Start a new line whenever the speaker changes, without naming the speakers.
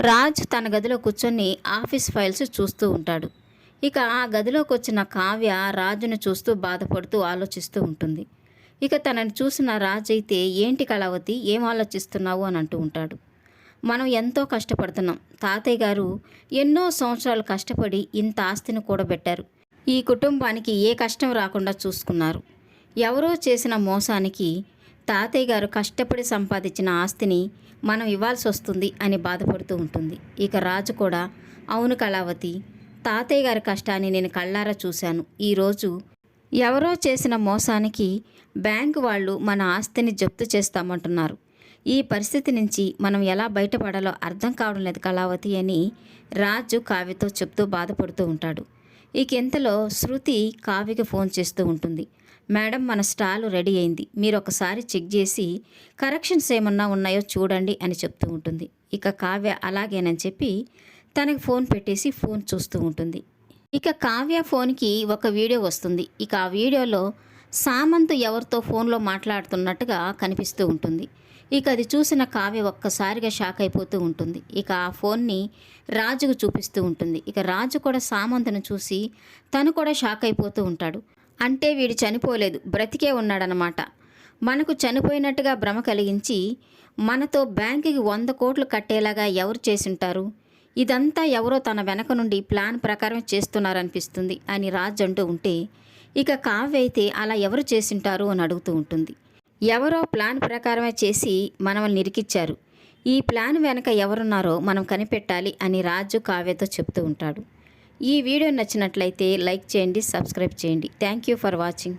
రాజ్ తన గదిలో కూర్చొని ఆఫీస్ ఫైల్స్ చూస్తూ ఉంటాడు. ఇక ఆ గదిలోకి వచ్చిన కావ్య రాజును చూస్తూ బాధపడుతూ ఆలోచిస్తూ ఉంటుంది. ఇక తనని చూసిన రాజ్ అయితే, ఏంటి కళావతి, ఏం ఆలోచిస్తున్నావు అని అంటూ ఉంటాడు. మనం ఎంతో కష్టపడుతున్నాం. తాతయ్య గారు ఎన్నో సంవత్సరాలు కష్టపడి ఇంత ఆస్తిని కూడబెట్టారు. ఈ కుటుంబానికి ఏ కష్టం రాకుండా చూసుకున్నారు. ఎవరో చేసిన మోసానికి తాతయ్య గారు కష్టపడి సంపాదించిన ఆస్తిని మనం ఇవ్వాల్సి వస్తుంది అని బాధపడుతూ ఉంటుంది. ఇక రాజు కూడా, అవును కళావతి, తాతయ్య గారి కష్టాన్ని నేను కళ్ళారా చూశాను. ఈరోజు ఎవరో చేసిన మోసానికి బ్యాంకు వాళ్ళు మన ఆస్తిని జప్తు చేస్తామంటున్నారు. ఈ పరిస్థితి నుంచి మనం ఎలా బయటపడాలో అర్థం కావడం లేదు కళావతి అని రాజు కావ్యతో చెప్తూ బాధపడుతూ ఉంటాడు. ఇక ఇంతలో శృతి కావ్యకి ఫోన్ చేస్తూ ఉంటుంది. మేడం, మన స్టాల్ రెడీ అయింది, మీరు ఒకసారి చెక్ చేసి కరెక్షన్స్ ఏమన్నా ఉన్నాయో చూడండి అని చెప్తూ ఉంటుంది. ఇక కావ్య అలాగేనని చెప్పి తనకి ఫోన్ పెట్టేసి ఫోన్ చూస్తూ ఉంటుంది. ఇక కావ్య ఫోన్కి ఒక వీడియో వస్తుంది. ఇక ఆ వీడియోలో సామంత్ ఎవరితో ఫోన్లో మాట్లాడుతున్నట్టుగా కనిపిస్తూ ఉంటుంది. ఇక అది చూసిన కావ్య ఒక్కసారిగా షాక్ అయిపోతూ ఉంటుంది. ఇక ఆ ఫోన్ని రాజుకు చూపిస్తూ ఉంటుంది. ఇక రాజు కూడా సామంత్ను చూసి తను కూడా షాక్ అయిపోతూ ఉంటాడు. అంటే వీడు చనిపోలేదు, బ్రతికే ఉన్నాడనమాట. మనకు చనిపోయినట్టుగా భ్రమ కలిగించి మనతో బ్యాంకుకి 100 కోట్లు కట్టేలాగా ఎవరు చేసుంటారు? ఇదంతా ఎవరో తన వెనక నుండి ప్లాన్ ప్రకారం చేస్తున్నారనిపిస్తుంది అని రాజ్ అంటూ ఉంటే, ఇక కావ్య అయితే అలా ఎవరు చేసింటారు అని అడుగుతూ ఉంటుంది. ఎవరో ప్లాన్ ప్రకారమే చేసి మనల్ని ఇరికిచ్చారు. ఈ ప్లాన్ వెనక ఎవరున్నారో మనం కనిపెట్టాలి అని రాజు కావ్యతో చెప్తూ ఉంటాడు. ఈ వీడియో నచ్చినట్లయితే లైక్ చేయండి, సబ్స్క్రైబ్ చేయండి. Thank you for watching.